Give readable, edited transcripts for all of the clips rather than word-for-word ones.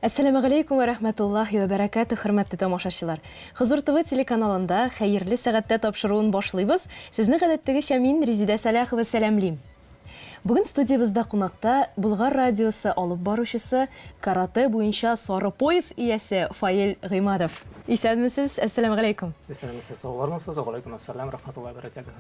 Ассаламу алейкум ва рахматуллахи ва баракату, хөрмәтле тамашачылар. Хозур ТВ телеканалында хәерле сәгатьтә тапшыруын башлыйбыз. Сезне гадәттәгечә мин Резида Саляхова сәламлим. Бүгін студиябызда қонақта Булгар радиосы алып баручысы, карате буенча сары пояс иясе Фаил Гыймадов. Исәнмесез? Ассаламу алейкум. Исәнмесез, саулармысыз? Алейкум ассалам, рахматуллаһи ва баракатуһу.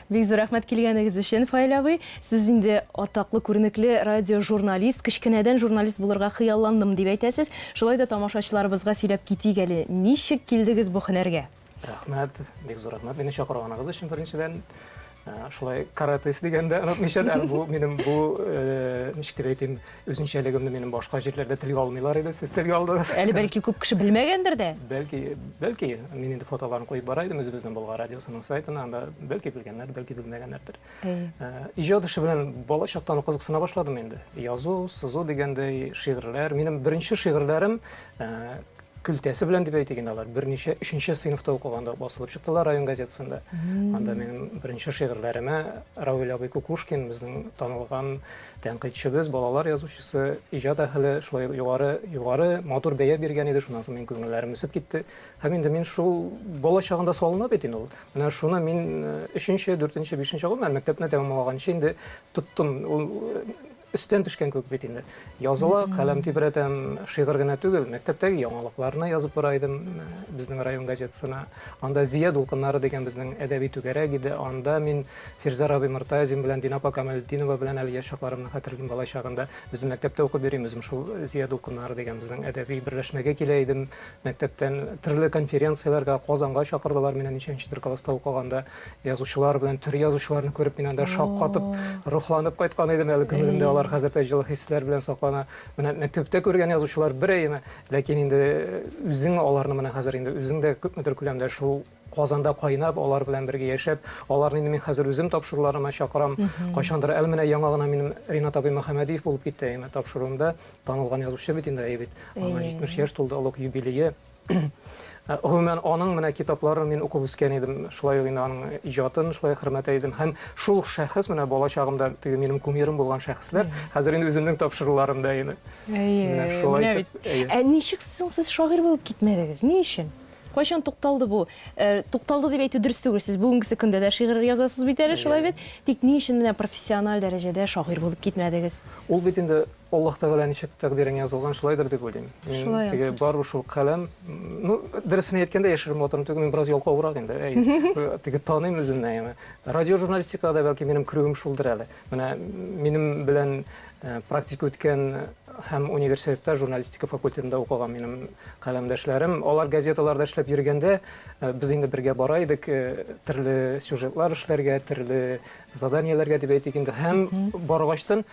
Бик зур рәхмәт килгәнегез өчен, Фаил абый. Сез инде атаклы күренекле радио журналист, кичкенәдән журналист булырга хыялландым дип әйтәсез. Шулай да тамашачыларыбызга сөйләп китик әле. Ничек килдегез бу һөнәргә? Рәхмәт, бик зур рәхмәт. Мине чакырганыгыз өчен беренчедән. Шулай каратес дигәндә онытмыйча да бу минем ничек дип әйтим, үзенчәлегемне минем башка җирләрдә телгә алмыйлар иде, сез телгә алдыгыз. Әле бәлки күп кеше белмәгәндер дә. Бәлки мин инде фотоларын куеп бара идем үзебезнең Булгар радиосының сайтына, анда бәлки белгәннәр, бәлки белмәгәннәрдер. Иҗат эше белән балачактан кызыксына башладым инде. Язу, сызу дигәндәй шигырьләр, минем беренче шигырьләрем Kültesi белән дип әйтик инде алар. Берничә 3нче сыйныфта укыганда басылып чыктылар район газетасында. Анда минем беренче шигырьләремә Равил абый Кукушкин, безнең танылган тәнкыйтьчебез, балалар язучысы, иҗат әһле шулай югары матур бәя биргән иде, шуннан соң мин күңелләрем үсеп китте. Һәм инде мин шул балачагында салына бит инде ул. Менә шуны мин 3нче, 4нче, 5нче гомер мәктәпне тәмамлаганчы инде тоттым. Ул Üstten төшкән күк бит инде. Языла, каләм тибрәтәм, шигырь генә түгел, мәктәптәге яңалыкларны язып бара идем безнең район газетасына. Анда Зия дулкыннары дигән безнең әдәби түгәрәк иде. Анда мин Фирза Раби Муртазин белән Динапа Камалетдинова белән әле яшь чакларымны хәтерлим балачагында. Без мәктәптә укып йөрим, үзем шул Зия дулкыннары дигән безнең әдәби берләшмәгә килә идем. Мәктәптән төрле конференцияларга, Казанга чакырдылар мине ничәнче класста укыганда. Язучылар белән төр язучыларны күреп мин анда шаккатып, рухланып кайткан идем әле күңелемдә. Хәзер тәҗрибә хисләр белән саклана. Менә мәктәптә күргән язучылар берәйме, ләкин инде үзең аларны менә хәзер инде үзеңдә күпмедер күләмдә шул Казанда кайнап, алар белән бергә яшәп, аларны инде мин хәзер үзем тапшыруларыма чакырам. Кайчандыр әле менә яңа гына минем Ринат абый Мөхәммәдиев булып китте, тапшыруымда танылган язучы бит инде әйбит. Аңа 70 яшь тулды, олуг юбилее. Гомумән аның менә китапларын мин укып үскән идем, шулай ук инде аның иҗатын шулай хөрмәт итәм. Һәм шул шәхес менә балачагымда теге минем кумирым булган шәхесләр хәзер инде үземнең тапшыруларымда инде. Менә шулай итеп. Ничек сез шагыйрь булып китмәдегез? Ни өчен? Кайчан тукталды бу? Тукталды дип әйтү дөрес түгел. Сез бүгенге көндә дә шигырь язасыз бит әле, шулай бит. Тик ни өчен менә профессиональ дәрәҗәдә шагыйрь булып китмәдегез? Ул бит инде Аллаһ Тәгалә ничек тәкъдирен язылган, шулайдыр дип уйлыйм. Мин теге бар шул каләм, дөресен әйткәндә яшереп матурым түгел, мин бераз ялкаурак инде. Теге таныйм үземне. Радио журналистикада бәлки минем күрүм шулдыр әле. Менә минем белән практика үткән һәм университетта журналистика факультетында укыган минем каләмдәшләрем, алар газеталарда эшләп йөргәндә, без инде бергә бара идек, төрле сюжетлар эшләргә, төрле заданияләргә дип әйтик инде. Һәм баргачтан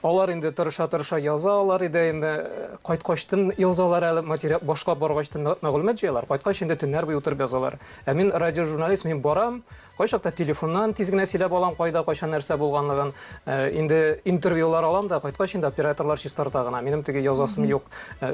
алар инде тырыша яза алар иде, кайткачтан язалар әле материал, башка баргачтан мәгълүмат җыялар. Кайткач инде төннәр буе утырып язалар. Ә мин радиожурналист, мин барам, кайчакта телефоннан тиз генә сөйләп алам, кайда кайчан нәрсә булганлыгын, инде интервьюлар алам да, кайткач инде операторлар чистарта гына. Минем теге язасым юк.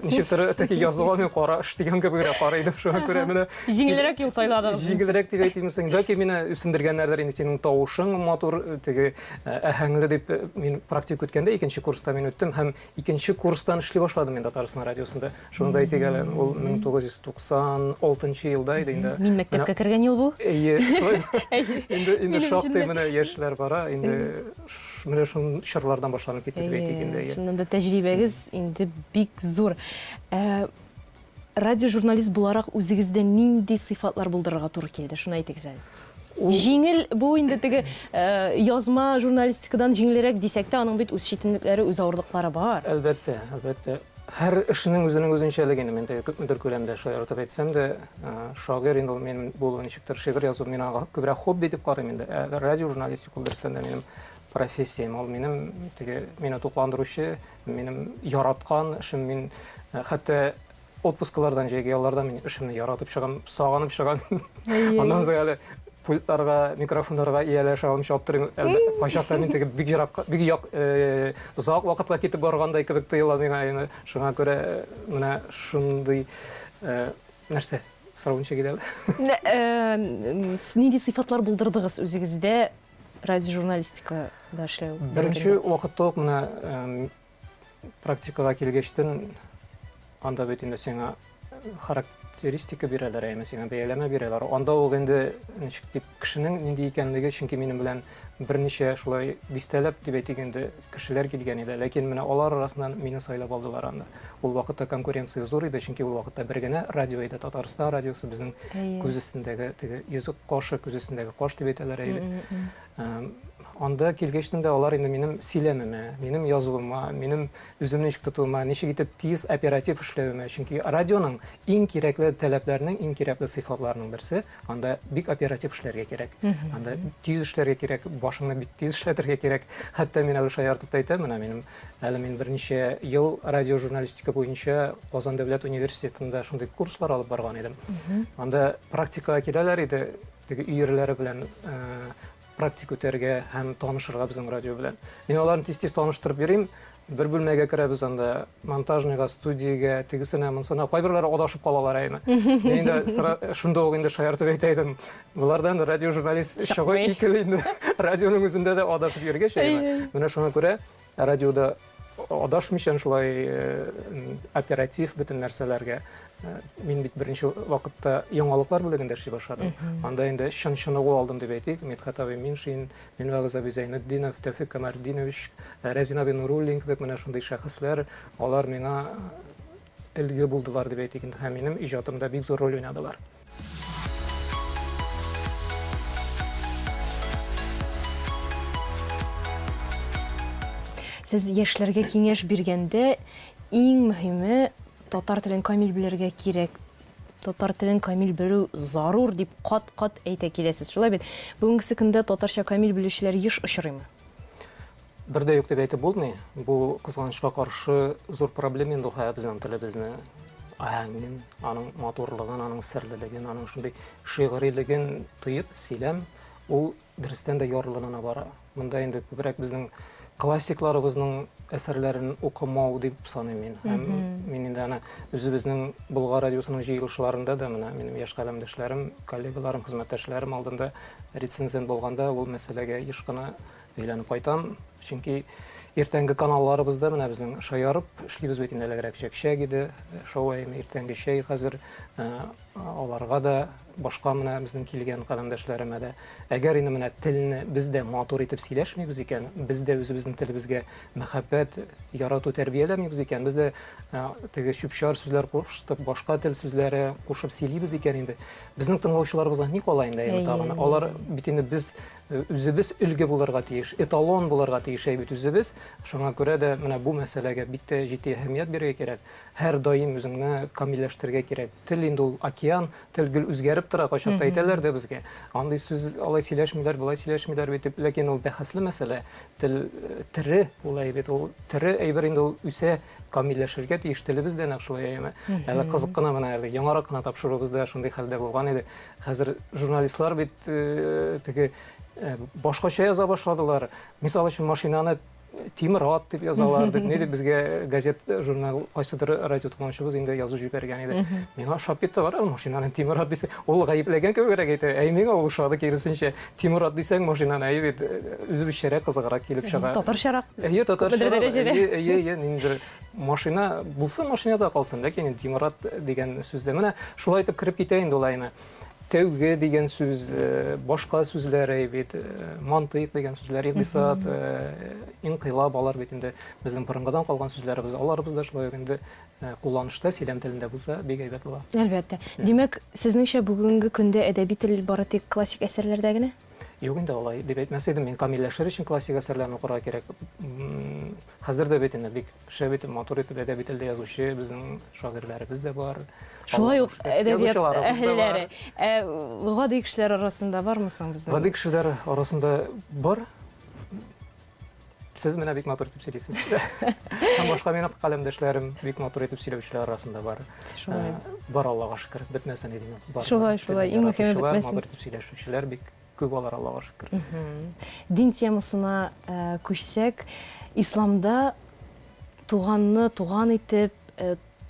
Ничектер теге язуга мин кара эш дигән кебек карыйдым, шуңа күрә менә җиңелрәк юл сайладыгыз. Җиңелрәк дип әйтимсең, бәлки мине үсендергәннәрдер инде синең тавышың матур, теге әһәңле дип мин практика үткәндә икенче курста мин үттем һәм икенче курстан эшли башладым инде Татарстан радиосында. Шунда әйтик әле, ул 1996 елда иде инде. Мин мәктәпкә кергән ел бу. Инде шактый менә яшьләр бара, инде менә шул чырлардан башланып китте дип әйтик инде. Шуннан да тәҗрибәгез инде бик зур. Радиожурналист буларак үзегездә нинди сыйфатлар булдырырга туры килде? Шуны әйтегез әле. Җиңел бу инде теге язма журналистикадан җиңелрәк дисәк тә, аның бит үз читенлекләре, үз авырлыклары бар. Әлбәттә, әлбәттә. Һәр эшнең үзенең үзенчәлеге инде. Мин теге күпмедер күләмдә шулай артып әйтсәм дә, шагыйрь инде мин булу ничектер шигырь язу мин аңа күбрәк хобби дип карыйм инде. Радио журналистика ул дөрестән дә минем профессиям, ул минем теге мине тукландыручы, минем яраткан эшем. Мин хәтта отпускалардан, җәйгәләрдә мин эшемне яратып чыгам, сагынып чыгам. Аннан соң әле пультларга, микрофоннарга ияләшә алмыйча аптырыйм. Кайчакта мин теге бик озак вакытка китеп баргандай кебек тоела миңа. Шуңа күрә менә шундый нәрсә сорауынча китә. Нинди сыйфатлар булдырдыгыз үзегездә радиожурналистикада эшләү? Беренче вакытта ук менә практикага килгәчтен анда бит инде сиңа характеристика бирәләр, сиңа бәяләмә бирәләр. Анда ул инде ничек дип кешенең нинди икәнлеге, чөнки минем белән берничә шулай дистәләп дип әйтик инде кешеләр килгән иде, ләкин менә алар арасыннан мине сайлап алдылар анда. Ул вакытта конкуренция зур иде, чөнки ул вакытта бер генә радио иде, Татарстан радиосы, безнең күз өстендәге теге йөзек кашы, күз өстендәге каш дип әйтәләр иде. Анда килгәчтә алар инде минем сөйләмемә, минем язуыма, минем үземне ничек тотуыма, ничек итеп тиз оператив эшләвемә, чөнки радионың иң кирәкле таләпләренең, иң кирәкле сыйфатларының берсе, анда бик оператив эшләргә кирәк. Анда тиз эшләргә кирәк, башыңны бик тиз эшләтергә кирәк. Хәтта мин әле шаяртып әйтәм, менә минем әле мин берничә ел радиожурналистика буенча Казан дәүләт университетында шундый курслар алып барган идем. Анда практикага киләләр иде, теге өерләре белән практика үтәргә һәм танышырга безнең радио белән. Мин аларны тиз-тиз таныштырып бирим. Бер бүлмәгә керәбез анда, монтажныйга, студиягә, тегесенә, монсына, кайберләре адашып калалар әйме. Мин инде шунда ук инде шаяртып әйтәм, булардан радиожурналист чыгып икеле инде радионың үзендә дә адашып йөргәч әйме. Менә шуңа күрә радиода адашмыйчан шулай оператив бөтен нәрсәләргә мин бит беренче вакытта яңалыклар бүлегендә эшли башладым. Анда инде чын-чыныгы алдым дип әйтик. Медхат абый Миншин, Минвагыз абый Зайнетдинов, Тәүфик Камалетдинович, Рәзина абый Нуруллин кебек менә шундый шәхесләр, алар миңа илге булдылар дип әйтик инде. Һәм минем иҗатымда бик зур роль уйнадылар. Сез яшьләргә киңәш биргәндә иң мөһиме татар телен камил белергә кирәк. Татар телен камил белү зарур дип кат-кат әйтә киләсез. Шулай бит. Бүгенге көндә татарча камил белүчеләр еш очрыймы? Бердә юк дип әйтеп булмый. Бу кызганычка каршы зур проблема инде ул безнең телебезне аһәңен, аның матурлыгын, аның серлелеген, аның шундый шигырилеген тоеп сөйләм, ул дөрестән дә ярланына бара. Монда инде күбрәк безнең классикларыбызның әсәрләрен укымау дип саныйм мин. Һәм мин инде аны үзебезнең Болгар радиосының җыелышларында да менә минем яшь каләмдәшләрем, коллегаларым, хезмәттәшләрем алдында рецензент булганда ул мәсьәләгә еш кына әйләнеп кайтам. Чөнки иртәнге каналларыбызда менә безнең шаярып эшлибез бит инде элегрәк чәкчәк иде, шулай иртәнге чәй хәзер аларга да башка менә безнең килгән каләмдәшләремә дә әгәр инде менә телне бездә матур итеп сөйләшмибез икән, бездә үзебезнең телебезгә мәхәббәт ярату тәрбияләмибез икән, бездә теге чүп-чар сүзләр кушып, башка тел сүзләре кушып сөйлибез икән инде. Безнең тыңлаучыларыбызга ни кала инде тагын. Алар бит инде без үзебез үлге булырга тиеш, эталон булырга тиеш бит үзебез. Шуңа күрә дә менә бу мәсьәләгә бик тә җитди әһәмият бирергә кирәк. Һәр даим үзеңне камилләштергә кирәк. Тел инде ул океан, тел гел үзгәреп тора, кайчакта әйтәләр дә безгә. Андый сүз алай сөйләшмиләр, булай сөйләшмиләр бит, ләкин ул бәхәсле мәсьәлә. Тел тере улай бит, ул тере әйбер инде ул үсә, камилләшергә тиеш телебез дә нәкъ шулай әйме. Әле кызык кына менә әле яңарак кына тапшырыбызда шундый хәлдә булган иде. Хәзер журналистлар бит теге башкача яза башладылар. Мисал өчен машинаны Тимер ат дип язалар дип, ни дип безгә газет, журнал, кайсыдыр радио тыңлаучыбыз инде язу җибәргән иде. Миңа ошап китте, бар машинаны Тимер ат дисә, ул гаепләгән кебегрәк әйтә. Миңа ул ошады киресенчә. Тимер ат дисәң машинаны әйбит, үзебезчәрәк кызыграк килеп чыга. Татарчарак. Татарчарак. Инде машина булсын, машинада калсын, ләкин Тимер ат дигән сүздә менә шулай итеп кирип китә инде улайны. Тәүге дигән сүз, башка сүзләр бит, мантыйк дигән сүзләр, икътисад, инкыйлаб алар бит инде безнең борынгыдан калган сүзләребез, аларыбыз да шулай инде кулланышта, сөйләм телендә булса, бик әйбәт була. Әлбәттә. Димәк, сезнеңчә бүгенге көндә әдәби тел бары тик классик әсәрләрдә генә? Юк инде алай дип әйтмәс идем, мин камилләшер өчен классик әсәрләрне укырга кирәк. Хәзер дә бит инде бик шәп итеп, матур итеп әдәби телдә язучы безнең шагыйрьләребез дә бар. Шулай ук әдәбият әһелләре. Гади кешеләр арасында бармы соң безнең? Гади кешеләр арасында бар. Сез менә бик матур итеп сөйлисез. Һәм башка минем каләмдәшләрем бик матур итеп сөйләүчеләр арасында бар. Бар, Аллага шөкер, бетмәсен идем. Шулай, иң мөһиме бетмәсен. Матур итеп сөйләшүчеләр бик күп алар, Аллага шөкер. Дин темасына күчсәк, исламда туганны туган итеп,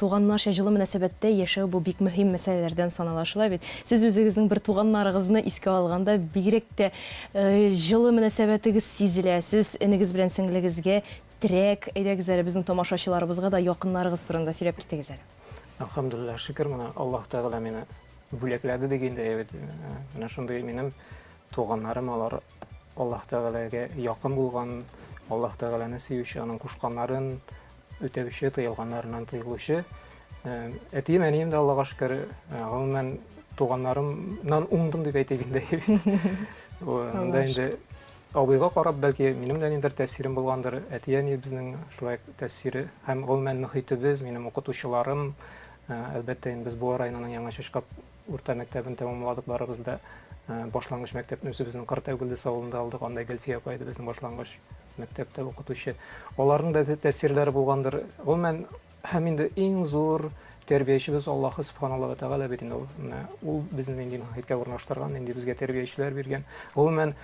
туганнарча җылы мөнәсәбәттә яшәү бу бик мөһим мәсьәләләрдән санала, шулай бит. Сез үзегезнең бер туганнарыгызны искә алганда бигрәк тә җылы мөнәсәбәтегез сизелә. Сез энегез белән сеңлегезгә терәк, әйдәгез әле безнең тамашачыларыбызга да якыннарыгыз турында сөйләп китегез әле. Alhamdulillah, şükür менә Аллаһ Тәгалә мине бүләкләде дигәндә, менә шундый минем туганнарым, алар Аллаһ Тәгаләгә якын булган, Аллаһ Тәгаләне сөюче, аның кушканнарын үтәүче, тыелганнарыннан тыелучы. Әтием, әнием дә Аллаһка шөкер, гомумән туганнарымнан уңдым дип әйтегәндә. Монда инде абыйга карап, бәлки минем дә ниндидер тәэсирем булгандыр. Әти-әни безнең шулай тәэсире һәм гомумән мөхитебез, минем укытучыларым, әлбәттә без бу районның Яңа Чашкап урта мәктәбен тәмамладык барыбыз да. Башлангыч мәктәпне үзебезнең Кыртәгүлдес авылында алдык, анда Гөлфия апа иде безнең башлангыч мәктәптә укытучы. Аларның да тәэсирләре булгандыр. Гомумән һәм инде иң зур тәрбиячебез Аллаһ Субханаллаһу ва Тәгалә бит инде ул безне инде мөхиткә урнаштырган, инде безгә тәрбиячеләр биргән. Гомумән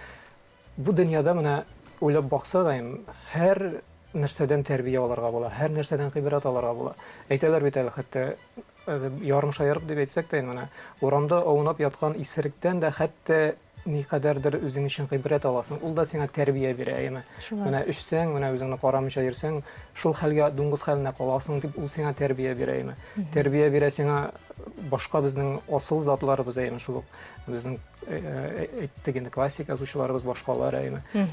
бу дөньяда менә уйлап бакса да, һәр нәрсәдән тәрбия алырга була, һәр нәрсәдән гыйбрәт алырга була. Әйтәләр бит әле, хәтта ярым шаярып дип әйтсәк тә, менә урамда аунап яткан исеректән дә хәтта никадәрдер үзең өчен гыйбрәт аласың, ул да сиңа тәрбия бирә. Менә эшсәң, менә үзеңне карамыйча йөрсәң, шул хәлгә, дуңгыз хәленә каласың дип, ул сиңа тәрбия бирә. Тәрбия бирә сиңа башка безнең асыл затларыбыз, шул безнең әйттек инде классик язучыларыбыз башкалар.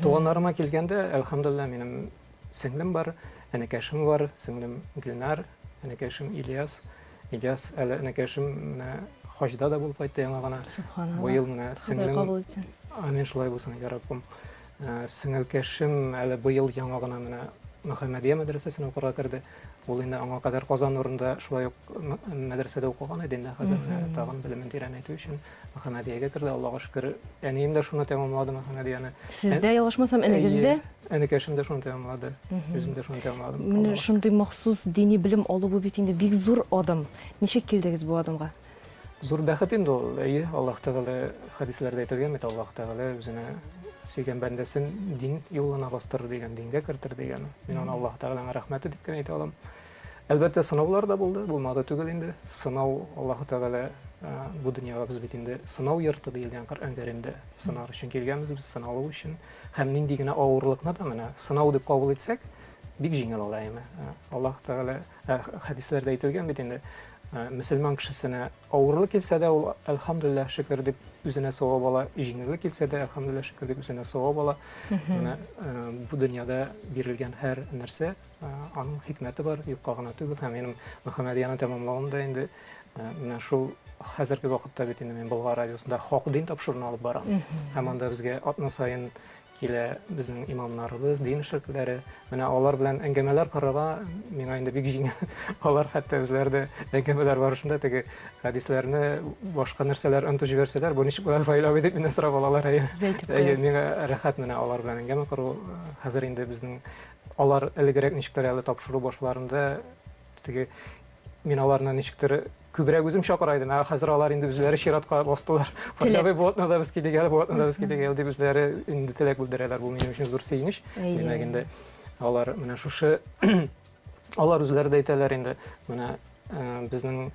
Туганнарыма килгәндә, әлхәмдулилlah, минем сеңлем бар, энекәшем бар, сеңлем Гөлнар, энекәшем Ильяс, әле энекәшем менә хаҗда да булып кайтты яңа гына. Бу ел менә сеңлем. Амин, шулай булсын, я Раббым. Сеңелкәшем әле бу ел яңа гына менә Мөхәммәдия мәдрәсәсенә укырга кирде. Ул инде аңа кадәр Казан нурында шулай ук мәдрәсәдә укыган иде, инде хәзер тагын белемен тирәнәйтү өчен Мөхәммәдиягә кирде. Аллаһка шөкер. Әнием дә шуны тәмамлады, Мөхәммәдияне. Сездә ялгышмасам, энегездә? Энекәшем дә шуны тәмамлады. Үзем дә шуны тәмамладым. Менә шундый махсус дини белем алу бу бит инде бик зур адым. Ничек килдегез бу адымга? Зур бәхет инде ул. Аллаһ Тәгалә хәдисләрдә әйтелгән бит, Аллаһ Тәгалә үзенә сөйгән бәндәсен дин юлына бастырыр дигән, дингә кертер дигән. Мин аны Аллаһ Тәгаләнең рәхмәте дип кенә әйтә алам. Әлбәттә, сынаулар да булды, булмады түгел инде. Сынау Аллаһ Тәгалә бу дөньяга без бит инде сынау йорты диелгән Коръән Кәримдә. Сынар өчен килгәнбез, без сыналу өчен. Һәм нинди генә авырлыкны да менә сынау дип кабул итсәк, бик җиңел ала. Аллаһ Тәгалә хәдисләрдә әйтелгән бит инде. Мөселман кешесенә авырлык килсә дә, ул әлхәмдулиллаһ шөкер дип үзенә савап ала, җиңеллек килсә дә, әлхәмдулиллаһ шөкер дип үзенә савап ала. Менә бу дөньяда бирелгән һәр нәрсә, аның хикмәте бар, юкка гына түгел. Һәм минем Мөхәммәдияны тәмамлавымда инде менә шул хәзерге вакытта бит инде мин Болгар радиосында хак дин тапшыруын алып барам. Һәм анда безгә атна сайын килә безнең имамнарыбыз, дин эшлекләре. Менә алар белән әңгәмәләр карарга миңа инде бик җиңел. Алар хәтта үзләрдә әңгәмәләр барышында теге хәдисләрне, башка нәрсәләр онытып җибәрсәләр, бу ничек булар файлап дип мине сорап алалар. Миңа рәхәт менә алар белән әңгәмә кору. Хәзер инде безнең алар элегрәк ничектер әле тапшыру башларында теге мин аларны ничектер күбрәк үзем чакыра идем. Хәзер алар инде үзләре чиратка бастылар. Фатиха бу атнада без килгән, бу атнада без килгән дип үзләре инде теләк белдерәләр. Бу минем өчен зур сөенеч. Димәк инде алар менә шушы алар үзләре дә әйтәләр инде менә безнең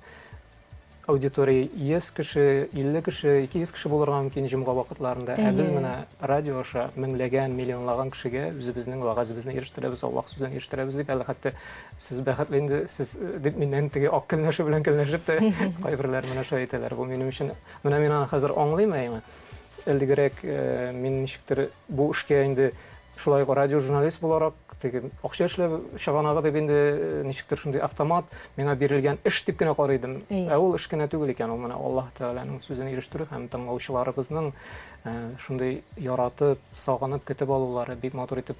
аудитория 100 кеше, 50 кеше, 200 кеше булырга мөмкин җомга вакытларында. Без менә радио аша меңләгән, миллионлаган кешегә үзебезнең вагазыбызны ирештерәбез, Аллаһ сүзен ирештерәбез дип, әле хәтта сез бәхетле инде, сез дип миннән теге ак көнләше белән көнләшеп тә кайберләр менә шулай әйтәләр. Бу минем өчен менә мин аны хәзер аңлыйм. Элдегрәк мин ничектер бу эшкә инде шулай радио журналист буларак теге акча эшләп чыганагы дип инде ничектер шундый автомат миңа бирелгән эш дип кенә карыйдым. Ул эш кенә түгел икән, ул менә Аллаһ Тәгаләнең сүзен ирештерү һәм тыңлаучыларыбызның шундый яратып, сагынып көтеп алулары, бик матур итеп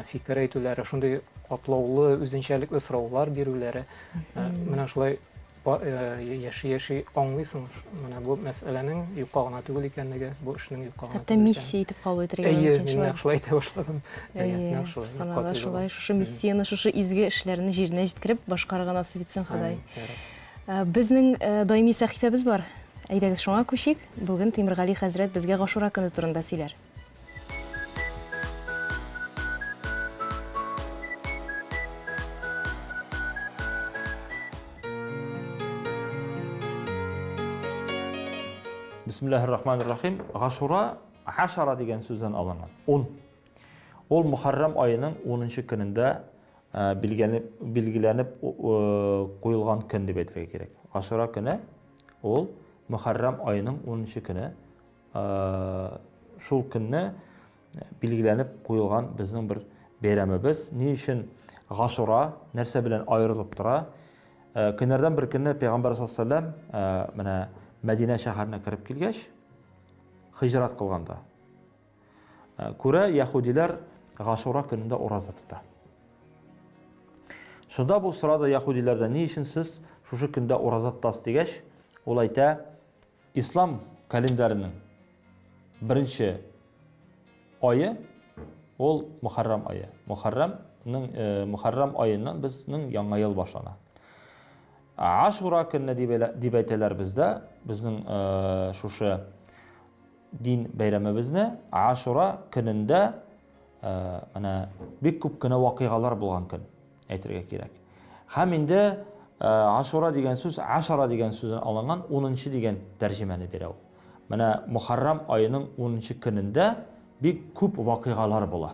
фикер әйтүләре, шундый катлаулы, үзенчәлекле сораулар бирүләре. Менә шулай яши аңлыйсың менә бу мәсьәләнең юкка гына түгел икәнлеге, бу эшнең юкка гына. Хәтта миссия итеп кабул итәргә мөмкин. Мин шулай әйтә башладым. Шулай шушы миссияны, шушы изге эшләрне җиренә җиткереп башкарырга насыйп итсен Ходай. Безнең даими сәхифәбез бар. Әйдәгез шуңа күчик. Бүген Тимергали хәзрәт безгә Гашура көне турында сөйләр. Бисмиллаһир-рахманир-рахим. Гашура 10 дигән сүздән алынган. 10. Ул Мөхәррәм аеның 10-нчы көнендә билгеләнеп куелган көн дип әйтергә кирәк. Ашура көне ул Мөхәррәм айының 10-нчы көне. Шул көнне билгеләнеп куелган безнең бер бәйрәмебез. Ни өчен Ашура нәрсә белән аерылып тора? Көннәрдән бер көнне Пәйгамбәр саллаллаһу алейһи ва сәлләм менә Мәдинә шәһәренә кирип килгәч, хиҗрат кылганда, күрә яһудилар Ашура көнендә ураза тота. Шунда бу сорады яһудиләрдән, ни өчен сез шушы көндә ураза тотасыз дигәч, ул әйтә, ислам календарының беренче айы ул Мөхәррәм айы. Мөхәррәм айыннан безнең яңа ел башлана. Ашура көнне дип әйтәләр бездә, безнең шушы дин бәйрәмебезне Ашура көнендә менә бик күп кенә вакыйгалар булган көн әйтергә кирәк. Һәм инде Ашура дигән сүз, Ашара дигән сүздән алынган 10-нчы дигән тәрҗемәне бирә ул. Менә Мөхәррәм айының 10-нчы көнендә бик күп вакыйгалар була.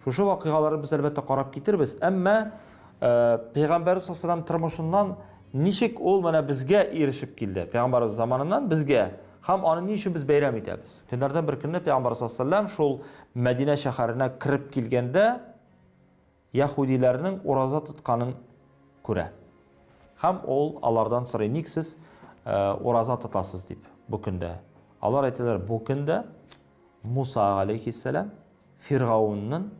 Шушы вакыйгаларны без әлбәттә карап китербез, әмма Пәйгамбәр саллаллаһу алейһи ва сәлләм тормышыннан ничек ул менә безгә ирешеп килде? Пәйгамбәр заманыннан безгә һәм аны ни өчен без бәйрәм итәбез? Көннәрдән бер көнне Пәйгамбәр саллаллаһу алейһи ва сәлләм шул Мәдинә шәһәренә кирип килгәндә яһудиләрнең ураза тотканын күрә. Һәм ул алардан сорый, ник сез ураза тотасыз дип бу көндә. Алар әйтәләр, бу көндә Муса алейхиссалам Фиргауынның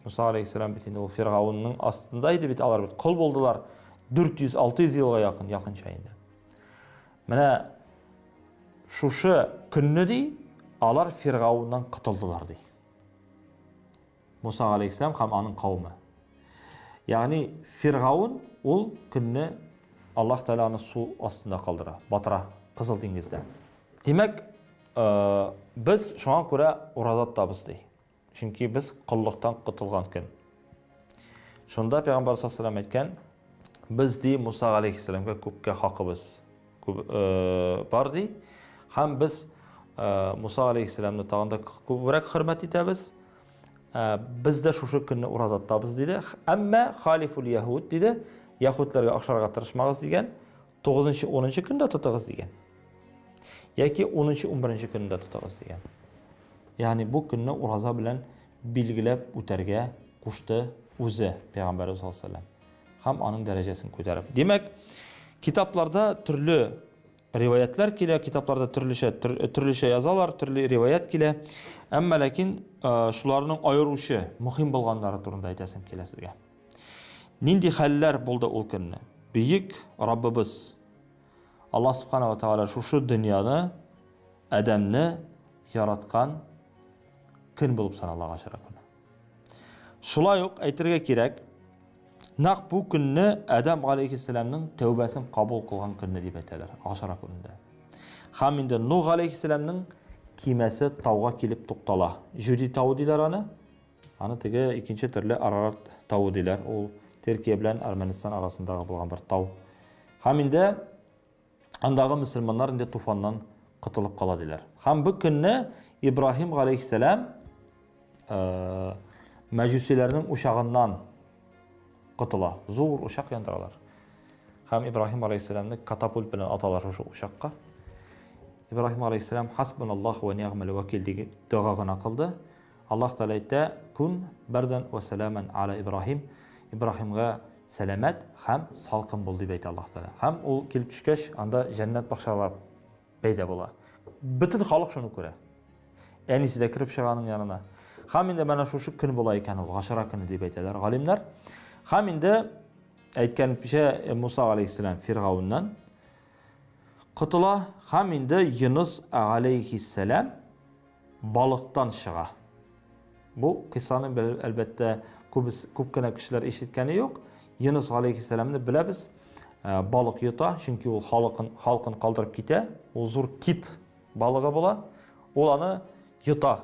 Муса алейхиссалам бит инде ул Фиргауынның астында иде бит, алар бит кол булдылар 400-600 елга якын чайында. Менә шушы көнне ди, алар Фиргауыннан кытылдылар ди. Муса алейхиссалам һәм аның кавмы. Ягъни Фиргаун ул көнне Аллаһ Тааланы су астында калдыра, батыра, Кызыл диңгездә. Демәк, без шуңа күрә ураза тотабыз ди. Чөнки без куллыктан кытылган көн. Шунда Пәйгамбәр саллаллаһу алейһи ва сәлләм әйткән, без ди Муса алейхиссаламга күпкә хакыбыз бар ди. Һәм без Муса алейхиссаламны тагында күбрәк хөрмәт итәбез. Biz дә шушы көнне ураза тотабыз диде. Әмма халифул яһуд диде, яһудларга охшарга тырышмагыз дигән, 9-нчы, 10-нчы көндә тотыгыз дигән. Яки 10-нчы, 11-нче көндә тотыгыз дигән. Ягъни бу көнне ураза белән билгеләп үтәргә кушты үзе Пәйгамбәр саллаллаһу алейһи ва сәлләм. Һәм аның дәрәҗәсен күтәреп. Демәк, китапларда төрле риваятлар килә, китапларда төрлечә язалар, төрле риваят килә. Әмма ләкин шуларның айыручы, мөһим булганнары турында әйтәсем килә сезгә. Нинди хәлләр булды ул көнне? Бөек Раббыбыз Аллаһ субхана ва тааля шушы дөньяны, адәмне яраткан көн булып санала Ашура көне. Шулай ук әйтергә кирәк, нәкъ бу көнне Адам алейхиссаламның тәүбәсен кабул кылган көнне дип әйтәләр Ашура көнендә. Һәм инде Нух алейхиссаламның кимәсе тауга килеп туктала. Җүди тау диләр аны. Аны теге икенче төрле Арарат тау диләр. Ул Төркия белән Армәнистан арасындагы булган бер тау. Һәм инде андагы мөселманнар инде туфаннан кытылып кала диләр. Һәм бу көнне Ибраһим алейхиссалам мәҗүсиләрнең ушагыннан кытыла. Зур ушак яндыралар. Һәм Ибраһим алейхиссаламны катапульт белән аталар шушы ушакка. Ибраһим алейхиссалам хасбуналлаһу ва ниъмал вакил дип дуа гына кылды. Аллаһ Таала әйтә: "Кун бардан ва саламан ала Ибраһим." Ибраһимга сәламәт һәм салкын бул дип әйтә Аллаһ Таала. Һәм ул килеп төшкәч, анда җәннәт бакчалары пәйда була. Бөтен халык шуны күрә. Әнисе дә кирип чыганың янына. Һәм инде менә шушы көн була икән ул, Ашура көне дип әйтәләр галимнәр. Һәм инде әйткән пише Муса алейхиссалам Фиргауннан кытыла, һәм инде Юнус алейхиссалам балыктан чыга. Бу кыссаны әлбәттә күп кенә кешеләр ишеткәне юк. Юнус алейхиссаламны беләбез. Балык йота, чөнки ул халкын калдырып китә. Ул зур кит балыгы була. Ул аны йота.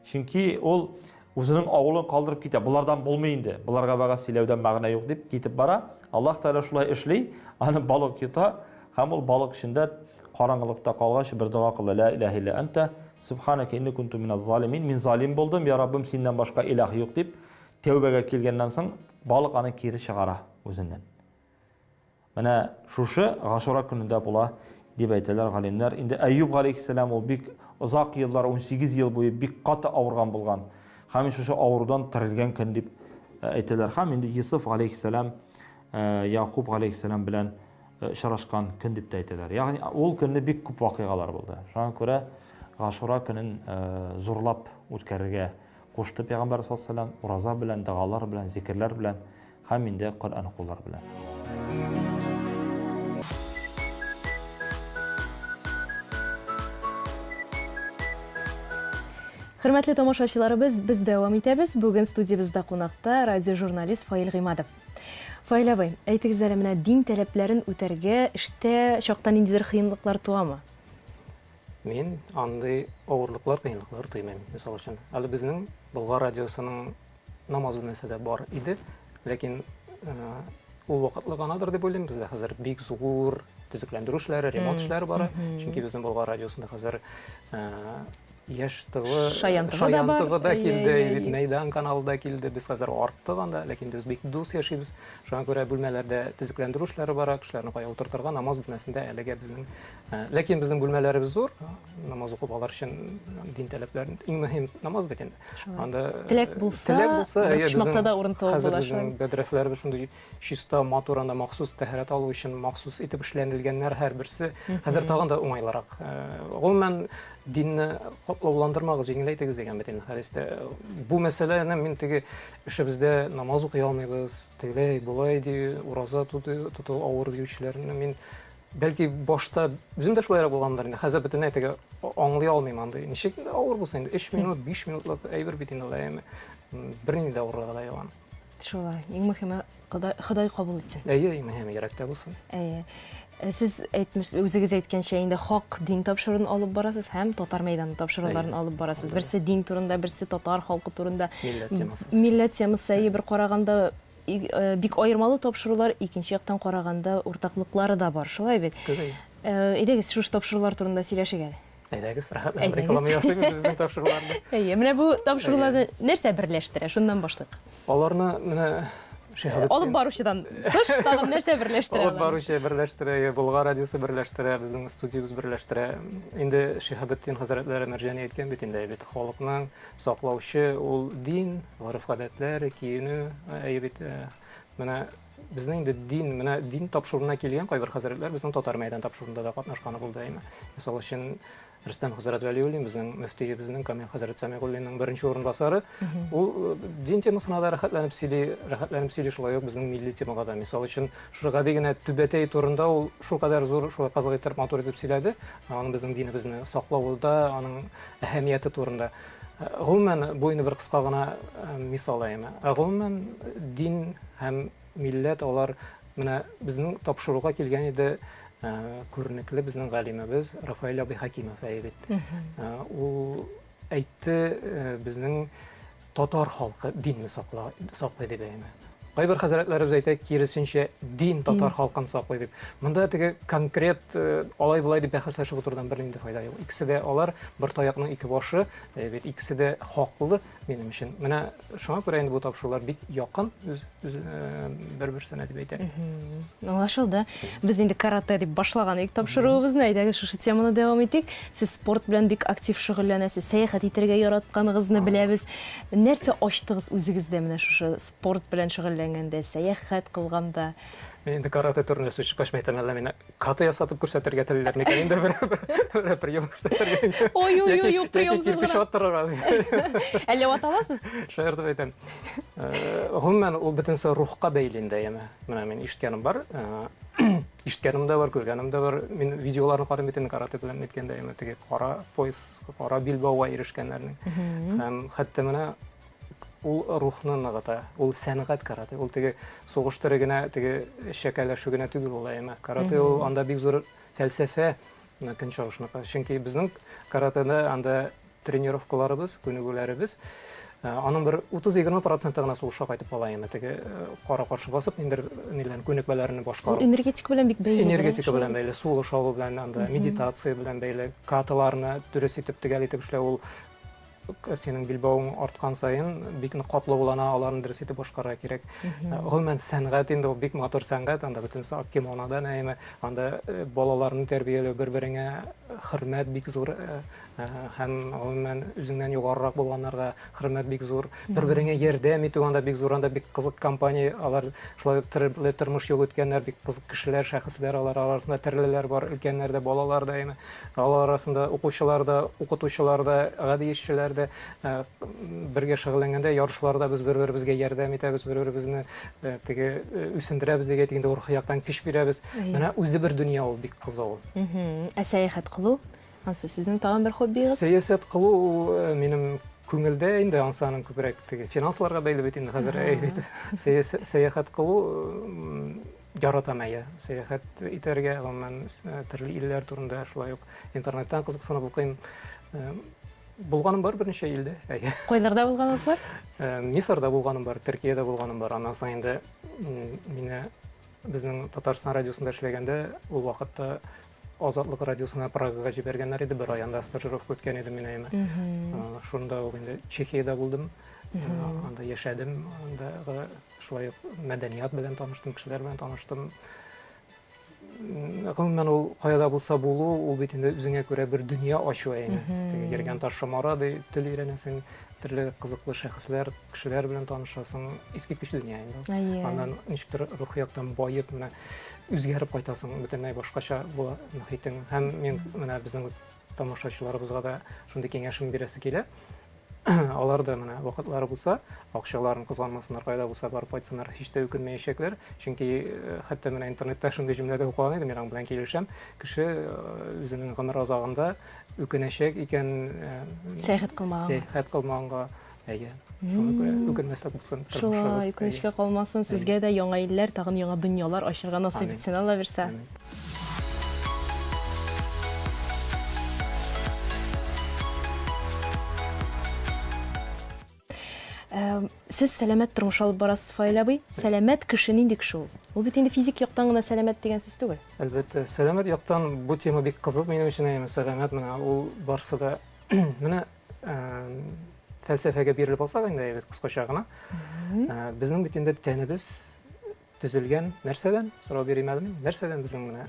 Чөнки ул үзенең авылын калдырып китә. Булардан булмый инде. Буларга бага сөйләүдән мәгънә юк дип китеп бара. Аллаһ Таала шулай эшли, аны балык йота, һәм ул балык эчендә караңгылыкта калгач бер дуа кылды: "Ла илаһа илля анта Subhanaka inni kuntu minaz zalimin. Мин залим булдым, я Раббым, синнән башка илаһ юк дип тәүбәгә килгәннән соң балык аны кире чыгара үзеннән. Менә шушы Гашура көнендә була дип әйтәләр галимнәр. Инде Әйюб алейхиссалам ул бик озак еллар, 18 ел буе бик каты авырган булган. Һәм шушы авырудан тирелгән көн дип әйтәләр. Һәм инде Йосыф алейхиссалам Якуб алейхиссалам белән очрашкан көн дип әйтәләр. Ягъни ул көнне бик күп вакыйгалар булды. Шуңа күрә Гашура көнен зурлап үткәрергә кушты Пәйгамбәр саллаллаһу алейһи ва саллям, ураза белән, дагалар белән, зикрләр белән һәм инде Коръән укулар белән. Хөрмәтле тамашачыларыбыз, без дәвам итәбез. Бүген студиябызда кунакта радиожурналист Фаил Гыймадов. Фаил абый, әйтегез әле, менә дин таләпләрен үтәргә эштә чакта ниндидер кыенлыклар туамы? Мен андай авырлыклар, кыенлыклар тоймыйм. Мисал өчен, әле безнең Болгар радиосының намаз бүлмәсе бар иде, ләкин ул вакытлы ганадыр дип уйлыйм. Бездә хәзер бик зур төзекләндерү эшләре, ремонт эшләре бара. Чөнки безнең Болгар радиосында хәзер Яш ТВ, Шаян ТВ да килде, Мәйдан каналы да килде. Без хәзер арттык анда, ләкин без бик дус яшибез. Шуңа күрә бүлмәләрдә төзекләндерү эшләре бара, кешеләрне кая утыртырга, намаз бүлмәсендә әлегә безнең. Ләкин безнең бүлмәләребез зур, намаз укып алар өчен дин таләпләрен иң мөһим намаз бит инде. Анда теләк булса, шмакта да урын табып була. Безнең бәдрәфләребез шундый чиста, матур, анда махсус тәһарәт алу өчен махсус итеп эшләнелгәннәр һәрберсе. Хәзер тагын да уңайлырак. Гомумән динне каплауландырмагыз, җиңеләйтегез дигән бит инде хәдистә. Бу мәсьәләне мин теге эшебездә намаз укый алмыйбыз, тегеләй булай ди, ураза туту авыр диючеләрне мин бәлки башта үзем дә шулайрак булгандыр инде. Хәзер бөтенләй теге аңлый алмыйм анда. Ничек авыр булса инде 3 минут, 5 минутлык әйбер бит инде ләйме. Бернинди дә авырлыгы да юк. Шулай, иң мөһиме Ходай кабул итсен. Әйе, иң мөһиме йөрәктә булсын. Сез үзегез әйткәнчә инде хак дин тапшыруын алып барасыз һәм татар мәйданы тапшыруларын алып барасыз. Берсе дин турында, берсе татар халкы турында. Милләт темасы бер караганда бик айырмалы тапшырулар, икенче яктан караганда уртаклыклары да бар. Шулай бит. Әйдәгез шушы тапшырулар турында сөйләшик әле. Әйдәгез, рәхәт. Реклама ясыйбыз безнең тапшыруларда. Менә бу тапшыруларны нәрсә берләштерә? Шуннан башлыйк. Аларны менә алып баручыдан тыш тагын нәрсә берләштерә? Алып баручы берләштерә, Болгар радиосы берләштерә, безнең студиябыз берләштерә. Инде Шиһабетдин хәзрәтләре мәрҗәни әйткән бит инде, бит халыкның саклаучы ул дин, гореф-гадәтләр, киенү, бит менә безнең инде менә дин тапшыруына килгән кайбер хәзрәтләр безнең татар мәйдан тапшыруында да катнашканы булды инде. Мисал өчен Рөстәм хәзрәт Вәлиуллин, безнең мөфтиебезнең Камил хәзрәт Сәмигуллинның беренче урынбасары, ул дин темасына да рәхәтләнеп сөйли, шулай ук безнең милли темага да. Мисал өчен, шуга дигән Түбәтәй турында ул шулкадәр зур, шулай кызык итеп, матур итеп сөйләде. Аның безнең динебезне саклауда, аның әһәмияте турында. Гомумән бу инде бер кыска гына мисал әйме. Гомумән дин һәм милләт алар менә безнең тапшыруга килгән иде. Күренекле безнең галимебез Рафаэль Абыйхакимов әйбит. Ул әйтте, безнең татар халкы динне саклый дип әйтә. Кайбер хәзрәтләребез әйтә, киресенчә дин татар халкын саклый дип. Монда теге конкрет алай-булай дип бәхәсләшеп утырудан бернинди файда юк. Икесе дә алар бер таякның ике башы, бит икесе дә хаклы минем өчен. Менә шуңа күрә инде бу тапшырулар бик якын бер-берсенә дип әйтә. Аңлашылды. Без инде карате дип башлаган ик тапшыруыбызны, әйдәгез шушы теманы дәвам итик. Сез спорт белән бик актив шөгыльләнәсез, сәяхәт итәргә яратканыгызны беләбез. Нәрсә ачтыгыз үзегездә менә шушы спорт белән шөгыльләнгәндә, сәяхәт кылганда? Мен инде карате турында сүз чыкмайтам, әллә мине каты ясатып күрсәтергә телиләр микән инде бер прием күрсәтергә. Ой, приемсыз гына. Әллә ваталасыз? Шаярт дип әйтәм. Гомумән ул бөтенсе рухка бәйле инде яме. Менә мин ишеткәнем бар. Ишеткәнем дә бар, күргәнем дә бар. Мин видеоларны карап бит инде карате белән әйткәндә яме, теге кара пояс, кара билбауга ирешкәннәрнең. Һәм хәтта менә ул рухны ныгыта, ул сәнгать карате, ул теге сугыштыры гына, теге шәкәләшү генә түгел ул әйме. Карате ул анда бик зур фәлсәфә көнчыгышны. Чөнки безнең каратеда анда тренировкаларыбыз, күнегүләребез Аның бер 30-20% гына сулышка кайтып кала эми теге кара каршы басып ниндер ниләрне күнекмәләрне башкару. Энергетика белән бик бәйле. Энергетика белән бәйле, сулыш алу белән, анда медитация белән бәйле, каталарны дөрес итеп төгәл итеп эшләү, ул синең билбавың арткан сайын бик нык катлы булана, аларны дөрес итеп башкарырга кирәк. Гомумән сәнгать инде ул бик матур сәнгать, анда бөтен кимонада нәйме, анда балаларны тәрбияләү, бер-береңә хөрмәт бик зур, һәм гомумән үзеңнән югарырак булганнарга хөрмәт бик зур, бер-береңә ярдәм итү анда бик зур, анда бик кызык компания, алар шулай төрле тормыш юл үткәннәр, бик кызык кешеләр, шәхесләр, алар арасында төрлеләр бар, өлкәннәр дә, балалар да, алар арасында укучылар да, укытучылар да, гади эшчеләр дә бергә шөгыльләнгәндә, ярышларда без бер-беребезгә ярдәм итәбез, бер-беребезне теге үсендерәбез дигән тигәндә урых яктан көч бирәбез. Менә үзе бер дөнья ул, бик кызык ул. Ә сәяхәт кылу? Ансы сезнең тагын бер хоббигыз? Сәясәт кылу минем күңелдә инде ансаның күбрәк теге финансларга бәйле бит инде хәзер әйбит. Сәяхәт кылу яратам әйе. Сәяхәт итәргә, гомумән төрле илләр турында шулай ук интернеттан кызыксынып укыйм. Булганым бар берничә илдә. Әйе. Кайларда булганыз бар? Мисырда булганым бар, Төркиядә булганым бар. Аннан соң инде мине безнең Татарстан радиосында эшләгәндә, ул вакытта Азатлык радиосына Прагага җибәргәннәр иде, бер аянда стажировка үткән иде мин әйме. Шунда ук инде Чехиядә булдым. Анда яшәдем, анда шулай ук мәдәният белән таныштым, кешеләр белән таныштым. Гомумән ул кайда булса булу, ул бит инде үзеңә күрә бер дөнья ачу әйме. Теге йөргән Ташмара ди, тел өйрәнәсең, төрле кызыклы шәхесләр, кешеләр белән танышасың, искиткеч дөнья инде. Аннан ничектер рух яктан баеп, менә үзгәреп кайтасың, бөтенләй башкача була мөхитең. Һәм мин менә безнең тамашачыларыбызга да шундый киңәшем бирәсе килә. Алар да менә вакытлары булса, акчаларын кызганмасыннар, кайда булса барып кайтсыннар, һич тә үкенмәячәкләр. Чөнки хәтта менә интернетта шундый җөмләдә укыган идем, мин белән килешәм. Кеше үзенең гомер азагында үкенәчәк икән Сәяхәт кылмаганга, әйе. Шуны күрә үкенмәслек булсын. Шулай, үкенечкә калмасын, сезгә дә яңа илләр, тагын яңа дөньялар ачырга насыйп итсен, Алла бирсә. Сез сәламәт тормыш алып барасыз, Фаил абый. Сәламәт кеше нинди кеше ул? Ул бит инде физик яктан гына сәламәт дигән сүз түгел. Әлбәттә, сәламәт яктан бу тема бик кызык минем өчен, әйме, сәламәт менә ул барсы да менә фәлсәфәгә бирелеп алсак инде, әйбәт кыскача гына. Безнең бит инде тәнебез төзелгән нәрсәдән? Сорау бирим әле мин. Нәрсәдән безнең менә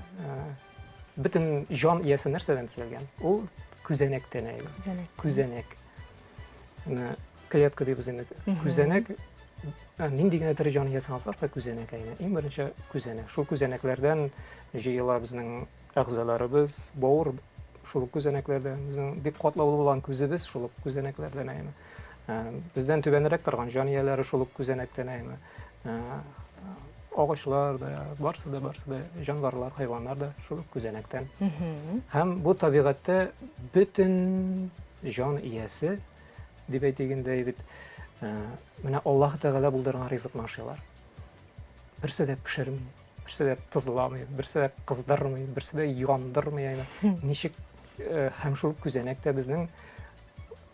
бөтен җан иясе нәрсәдән төзелгән? Ул күзәнәктән, әйме. Күзәнәк. Менә клетка дибез инде. Күзәнәк нинди генә төр җан иясен алсак та күзәнәк әйме. Иң беренче күзәнәк. Шул күзәнәкләрдән җыела безнең әгъзаларыбыз, бавыр, шул күзәнәкләрдән безнең бик катлаулы булган күзебез шул күзәнәкләрдән әйме. Бездән түбәнрәк торган җан ияләре шул күзәнәктән әйме. Агачлар да, барсы да, җанварлар, хайваннар да шул күзәнәктән. Һәм бу табигатьтә бөтен җан иясе дип әйтгәндә бит менә Аллаһ Тәгалә булдырган ризыкны ашыйлар. Берсе дә пешерми, берсе дә тозламый, берсе дә кыздырмый, берсе дә яндырмый. Ничек һәм шул күзәнәктә безнең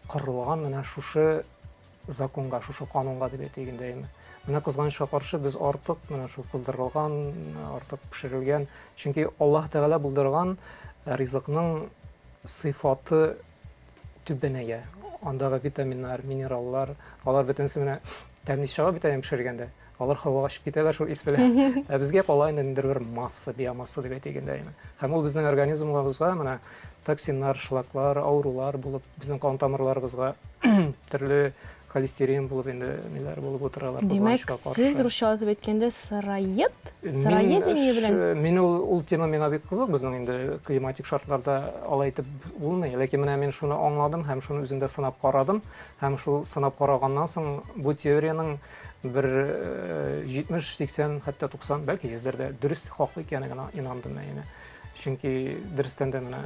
корылган менә шушы законга, шушы канунга дип әйтгәндә менә кызганычка каршы без артык менә шул кыздырылган, артык пешерелгән, чөнки Аллаһ Тәгалә булдырган ризыкның сыйфаты түбәнәя. Андагы витаминнар, минераллар, алар бөтенсе менә тәмле чыга бит пешергәндә. Алар һавага чыгып китәләр шул ис белән. Безгә кала инде бер масса, биомасса дип әйтгәндә. Һәм ул безнең организмыбызга менә токсиннар, шлаклар, аурулар булып, безнең кан тамырларыбызга төрле холестерин булып инде ниләр булып утыралар. Димәк, сез русча атып әйткәндә сыраеп? Сыраедение белән? Мин ул тема миңа бик кызык, безнең инде климатик шартларда алай итеп булмый. Ләкин менә мин шуны аңладым һәм шуны үземдә сынап карадым. Һәм шул сынап караганнан соң бу теорияның бер 70, 80, хәтта 90, бәлки 100ләрдә дөрес хаклы икәнлегенә инандым әйе. Чөнки дөрестән дә менә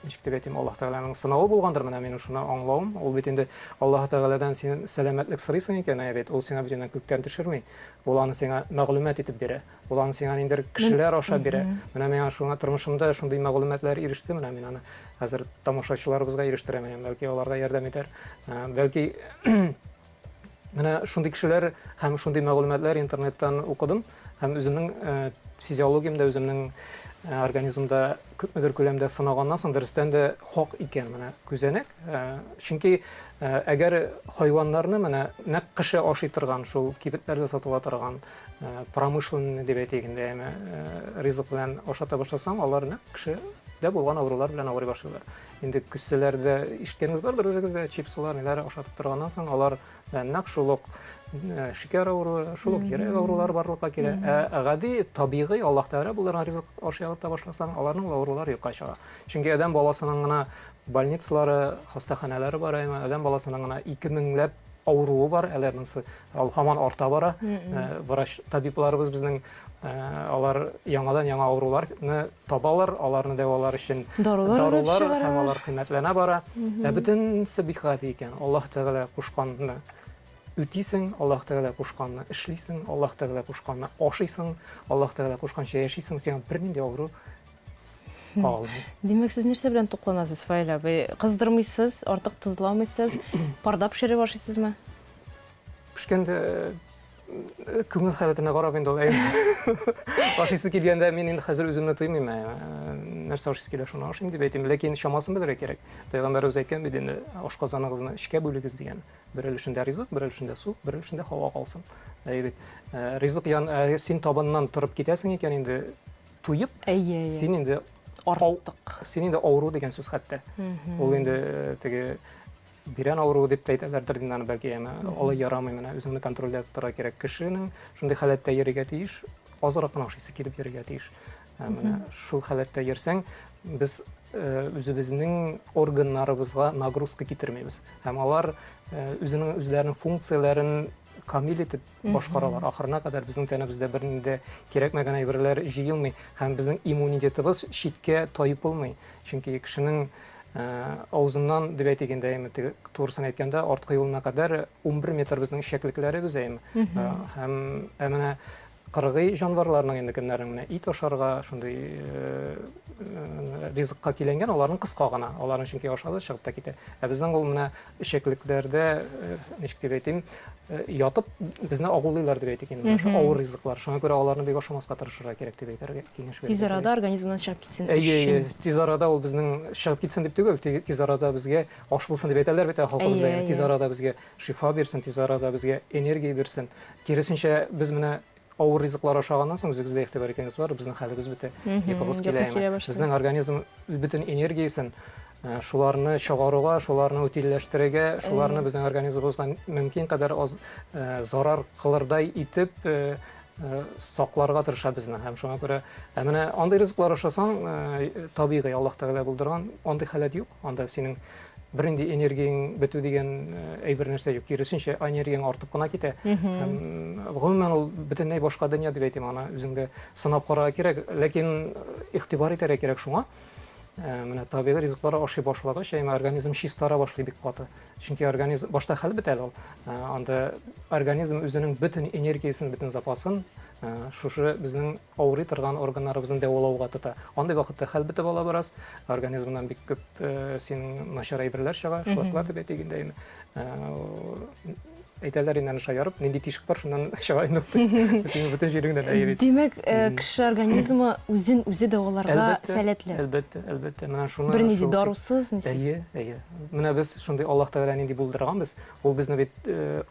ничек дип әйтим, Аллаһ Тәгаланың сынавы булгандыр, менә минем шуны аңлавым. Ул бит инде Аллаһ Тәгаладан син сәламәтлек сорыйсың икән, бит ул сиңа бит күктән төшерми. Ул аны сиңа мәгълүмат итеп бирә. Ул аны сиңа инде кешеләр аша бирә. Менә миңа шуңа тормышымда шундый мәгълүматлар иреште, менә мин аны хәзер тамашачыларыбызга ирештерәм, бәлки аларга ярдәм итәр. Бәлки менә шундый кешеләр һәм шундый мәгълүматлар интернеттан укыдым һәм үземнең физиологиямда, үземнең организмда күпмедер күләмдә сынаганнан соң дөрестән дә хак икән менә күзәнәк. Чөнки әгәр хайваннарны менә нәкъ кеше ашый торган, шул кибетләрдә сатыла торган промышленный дип әйтик инде, ризык белән ашата башласаң, алар нәкъ кешедә булган авырулар белән авырый башлыйлар. Инде күселәрдә ишеткәнегез бардыр үзегездә, чипсылар, ниләр ашатып торганнан соң, алар нәкъ шул ук шикәр авыруы, шул ук йөрәк авырулары барлыкка килә. Гади, табигый Аллаһ Тәгалә булдырган ризык ашата башласаң, аларның авырулары юкка чыга. Чөнки адәм баласының гына больницалары, хастаханәләре бар, адәм баласының гына 2000ләп авыруы бар, әләрнесе һаман арта бара. Врач табибларыбыз безнең алар яңадан яңа авыруларны табалар, аларны дәвалар өчен дарулар һәм алар кыйммәтләнә бара. Бөтенсе бик гади икән. Аллаһ Тәгалә кушканны үтисең, Аллаһ Тәгалә кушканны эшлисең, Аллаһ Тәгалә кушканны ашыйсың, Аллаһ Тәгалә кушканча яшисең, сиңа бернинди авыру калмый. Демәк, сез нәрсә белән тукланасыз, Фаил абый? Кыздырмыйсыз, артык тызламыйсыз, парда пешереп ашыйсызмы? Пешкәндә күңел халәтенә карап инде ул ашыйсы килгәндә мин инде хәзер үземне тоймыйм. Нәрсә ашыйсы килә, шуны ашыйм дип әйтим, ләкин шамасын белергә кирәк. Пәйгамбәрбез әйткән бит инде, ашказаныгызны эшкә бүлегез дигән. Бер өлешендә ризык, бер өлешендә су, бер өлешендә һава калсын. Ризык син табыннан торып китәсең икән инде туйып, син инде артык. Син инде авыру дигән сүз хәтта. Ул инде теге бирән авыру дип әйтәләрдер инде, бәлки алай ярамый, менә үзеңне контрольдә тотарга кирәк. Кешенең шундый халәттә йөрергә тиеш, азрак кына ашыйсы килеп йөрергә тиеш. Менә шул халәттә йөрсәң, без үзебезнең органнарыбызга нагрузка китермәйбез. Һәм алар үзләренең функцияләрен камил итеп башкаралар. Ахырына кадәр безнең тәнебездә бернинди кирәкмәгән әйберләр җыелмый һәм безнең иммунитетыбыз читкә таеп булмый. Чөнки кешенең авызыннан дип әйтгәндә, турысын әйткәндә, арткы юлына кадәр 11 метр безнең шәклекләре безәйме. Һәм менә кыргый җанварларның инде кемнәрнең ит ашарга, шундый ризыкка килгән, аларның кыска гына, аларның чөнки ашады чыгып та китә. Безнең ул менә шәклекләрдә, ничек дип әйтим, ятып безне агулыйлар дип әйтик инде. Шу авыр ризыклар. Шуңа күрә аларны бик ашамаска тырышырга кирәк дип әйтергә киңәш бирәм. Тиз арада организмнан чыгып китсен. Тиз арада ул безнең чыгып китсен дип түгел, тиз арада безгә аш булсын дип әйтәләр бит халкыбызда. Тиз арада безгә шифа бирсен, тиз арада безгә энергия бирсен. Киресенчә, без менә авыр ризыклар ашаганнан соң үзегездә игътибар итәгез бар, безнең хәлебез бетә. Йокыбыз килә. Безнең организм бөтен энергиясын шуларны чыгаруга, шуларны утилләштерергә, шуларны безнең организмыбызга мөмкин кадәр аз зарар кылырдай итеп сакларга тырыша безне. Һәм шуңа күрә менә андый ризыклар ашасаң, табигый Аллаһ Тәгалә булдырган, андый халәт юк. Анда синең бернинди энергияң бетү дигән әйбер нәрсә юк. Киресенчә, энергияң артып кына китә. Гомумән ул бөтенләй башка дөнья дип әйтим, аны үзеңдә сынап карарга кирәк, ләкин игътибар итәргә кирәк шуңа. Менә табигый ризыклар ашый башлагач, организм чистара башлый бик каты. Чөнки организм башта хәл бетә ул. Анда организм үзенең бөтен энергиясын, бөтен запасын шушы безнең авырый торган органнарыбызны дәвалауга тота. Андый вакытта хәл бетеп ала барас, организмнан бик күп син начар әйберләр чыга, шулар дип әйтгәндә әйтәләр инде шаярып, нинди тишек бар, шуннан чыга инде. Син бөтен җиреңдән әйбер. Димәк, кеше организмы үзен үзе дәваларга сәләтле. Әлбәттә, менә шуны бернинди дарусыз, нисез. Менә без шундый Аллаһ Тәгалә нинди булдырганбыз, ул безне бит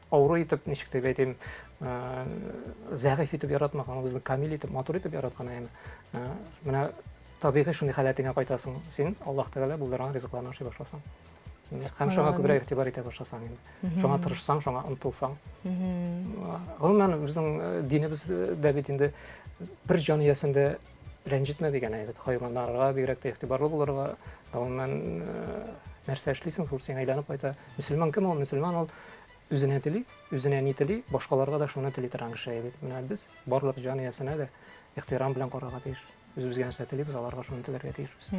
авыру итеп, ничек дип әйтим, зәгыйф итеп яратмаган, безне камил итеп, матур итеп яраткан әйме. Менә табигый шундый халәтеңә кайтасың, син Аллаһ Тәгалә булдырган ризыкларны ашый башласаң. Һәм шуңа күбрәк игътибар итә башласаң инде. Шуңа тырышсаң, шуңа ынтылсаң. Гомумән безнең динебездә бит инде бер җан иясендә рәнҗетмә дигән әйбет. Хайваннарга бигрәк тә игътибарлы булырга, гомумән нәрсә эшлисең, шул сиңа әйләнеп кайта. Мөселман кем ул? Мөселман ул үзенә тели, үзенә ни тели, башкаларга да шуны тели торган кеше әйбет. Менә без барлык җан иясенә дә ихтирам белән карарга тиеш. үзебезгә нәрсә телибез, аларга шуны теләргә тиешбез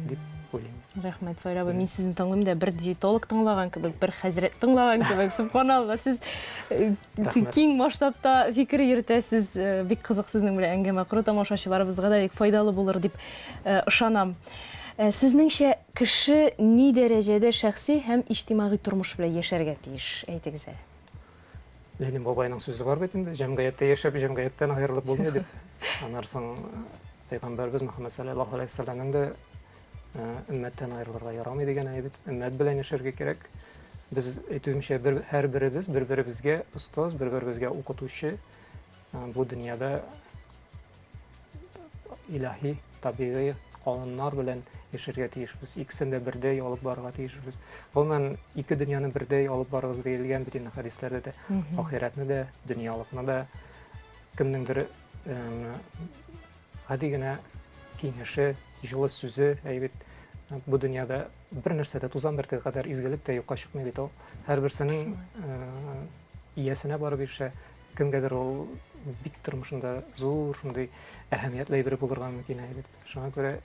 дип уйлыйм. Рәхмәт, Файра абый. Мин сезне тыңлыйм да, бер диетолог тыңлаган кебек, бер хәзрәт тыңлаган кебек, субханалла, сез Рәхмәт. киң масштабта фикер йөртәсез, бик кызык сезнең белән әңгәмә кору, тамашачыларыбызга да бик файдалы булыр дип ышанам. Сезнеңчә, кеше ни дәрәҗәдә шәхси һәм иҗтимагый тормыш белән яшәргә тиеш? Әйтегез әле. Ленин бабайның сүзе бар бит инде, җәмгыятьтә яшәп, җәмгыятьтән аерылып булмый дип. Аннан соң Пәйгамбәрбез Мөхәммәд саллаллаһу алейһи ва сәлләмнең дә өммәттән аерылырга ярамый дигән әйбит. Өммәт белән яшәргә кирәк. Без әйтүемчә, һәрберебез бер-беребезгә остаз, бер-беребезгә укытучы. Бу дөньяда илаһи, табигый кануннар белән яшәргә тиешбез. Икесен дә бердәй алып барырга тиешбез. Гомумән, ике дөньяны бердәй алып барыгыз диелгән бит инде хәдисләрдә дә. Ахиратны да, дөньялыкны да кемнеңдер гади генә киңәше, җылы сүзе әйбит. Бу дөньяда бер нәрсә дә тузан бертеге кадәр изгелек тә юкка чыкмый бит ул. Һәрберсенең иясенә барып ирешә. Кемгәдер ул бик тормышында зур шундый әһәмиятле бер булырга мөмкин әйбит. Шуңа күрә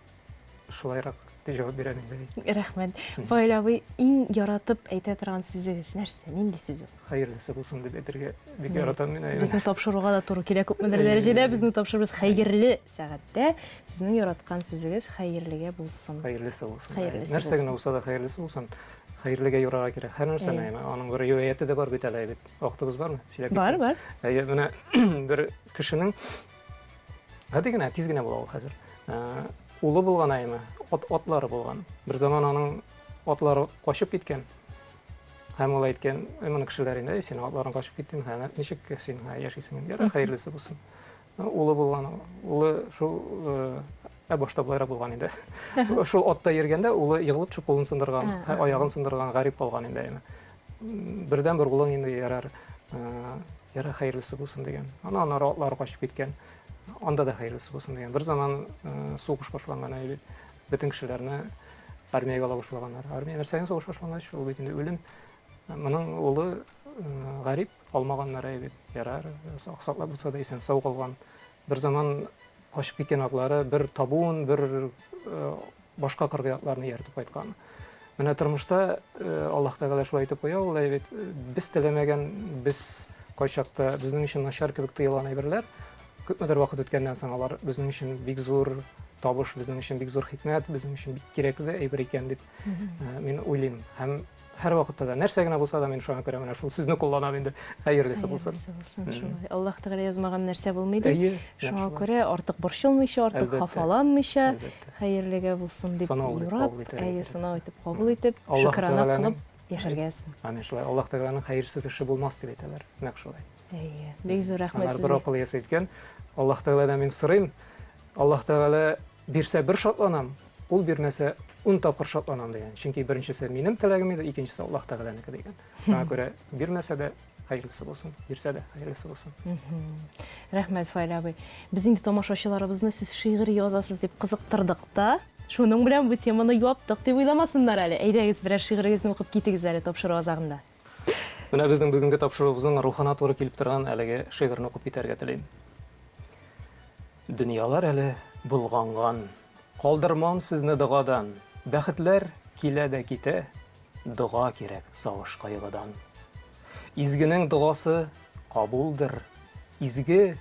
шулайрак җавап бирәм инде. Рәхмәт. Файра абый, иң яратып әйтә торган сүзегез нәрсә? Нинди сүз ул? Хәерлесе булсын дип әйтергә бик яратам мин. Безне тапшыруга да туры килә күпмедер дәрәҗәдә. Безне тапшырыбыз хәерле сәгатьтә. Сезнең яраткан сүзегез хәерлегә булсын. Хәерлесе булсын. Хәерлесе Нәрсә генә булса да хәерлесе булсын. Хәерлегә юрарга кирәк. Һәр нәрсәне, аның бер риваяте дә бар бит әле бит. Вакытыбыз бармы? Бар, бар. Менә бер кешенең гади генә, тиз генә була ул хәзер. Улы булган айма, атлары булган. Бер заман аның атлары качып киткән. Һәм ул әйткән, моны кешеләр инде, син атларың качып киттең, һәм ничек син яшисең? Ярый, хәерлесе булсын. Улы булган, улы шул башта булайрак булган инде. Шул атта йөргәндә улы егылып чыгып кулын сындырган, аягын сындырган, гарип калган инде. Бердән бер улың инде ярар, ярый, хәерлесе булсын дигән. Аннан атлары качып киткән. Анда да хәерлесе булсын дигән. Бер заман сугыш башланган әйбит. Бөтен кешеләрне армиягә ала башлаганнар. Армия нәрсәгә сугыш башлагач, ул бит инде үлем. Моның улы гарип, алмаганнар әйбит. Ярар, саклап булса да исән сау калган. Бер заман качып киткән атлары бер табун, бер башка кыргыятларны ияртеп кайткан. Менә тормышта Аллаһ Тәгалә шулай итеп куя, ул әйбит, без теләмәгән, без кайчакта безнең өчен начар кебек тоелган әйберләр, күпмедер вакыт үткәннән соң алар безнең өчен бик зур табыш, безнең өчен бик зур хикмәт, безнең өчен бик кирәкле әйбер икән дип мин уйлыйм. Һәм һәр вакытта да нәрсә генә булса да мин шуңа күрә менә шул сүзне кулланам инде. Хәерлесе булсын. Аллаһ Тәгалә язмаган нәрсә булмый ди. Шуңа күрә артык борчылмыйча, артык хафаланмыйча, хәерлегә булсын дип юрап, сынау итеп кабул итеп, шөкранә кылып яшәргәсен. Амин. Шулай Аллаһ Тәгаләнең хәерсез эше булмас дип әйтәләр. Нәкъ шулай. Бик зур рәхмәт Бер акыл иясе әйткән, Аллаһ Тәгаләдән мин сорыйм, Аллаһ Тәгалә бирсә бер шатланам, ул бирмәсә 10 тапкыр шатланам дигән. Чөнки беренчесе минем теләгем иде, икенчесе Аллаһ Тәгаләнеке дигән. Шуңа күрә бирмәсә дә хәерлесе булсын, бирсә дә хәерлесе булсын. Рәхмәт, Файра абый. Без инде тамашачыларыбызны сез шигырь язасыз дип кызыктырдык та, шуның белән бу теманы яптык дип уйламасыннар әле. Әйдәгез, берәр шигырегезне укып китегез әле тапшыру азагында. Менә безнең бүгенге тапшыруыбызның рухына туры килеп торган әлеге шигырьне укып китәргә телим. Дөньялар әле булганган, калдырмам сезне дыгадан. Бәхетләр килә дә китә, дога кирәк сагыш кайгыдан. Изгенең догасы кабулдыр, изге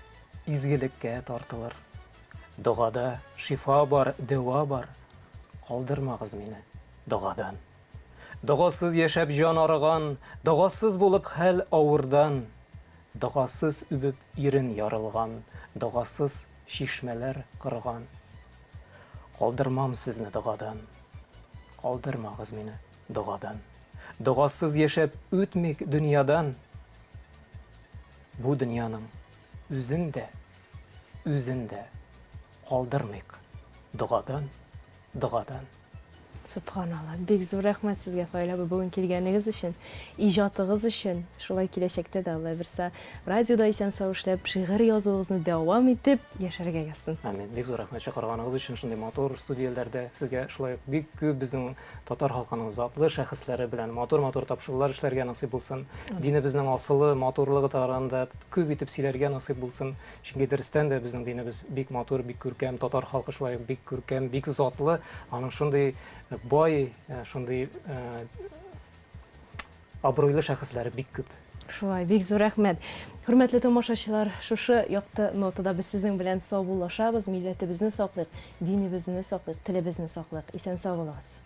изгелеккә тартылыр. Догада шифа бар, дәва бар, калдырмагыз мине догадан. Догасыз яшәп җан арыган, догасыз булып хәл авырдан, догасыз үбеп ирен ярылган, догасыз шишмәләр кырган. Калдырмам сезне догадан. Калдырмагыз мине догадан. Догасыз яшәп үтмик дөньядан. Бу дөньяның үзен дә калдырмыйк догадан, догадан. Subhanallah. Бик зур рәхмәт сезгә, Фаилә апа, бүген килгәнегез өчен, иҗатыгыз өчен. Шулай киләчәктә дә Алла берсә радиода исән-сау эшләп, шигырь язуыгызны дәвам итеп яшәргә язсын. Амин. Бик зур рәхмәт чакырганыгыз өчен, шундый матур студияләрдә сезгә шулай бик күп безнең татар халкының затлы шәхесләре белән матур тапшырулар эшләргә насыйп булсын. Динебезнең асылы, матурлыгы турында күп итеп сөйләргә насыйп булсын. Чөнки дөрестән дә безнең динебез бик матур, бик күркәм, татар халкы шулай бик күркәм, бик затлы. Аның шундый бай, шундый абруйлы шәхесләре бик күп. Шулай, бик зур рәхмәт. Хөрмәтле тамашачылар, шушы якты нотада без сезнең белән саубуллашабыз, милләтебезне саклыйк, динебезне саклыйк, телебезне саклыйк. Исән сау булыгыз.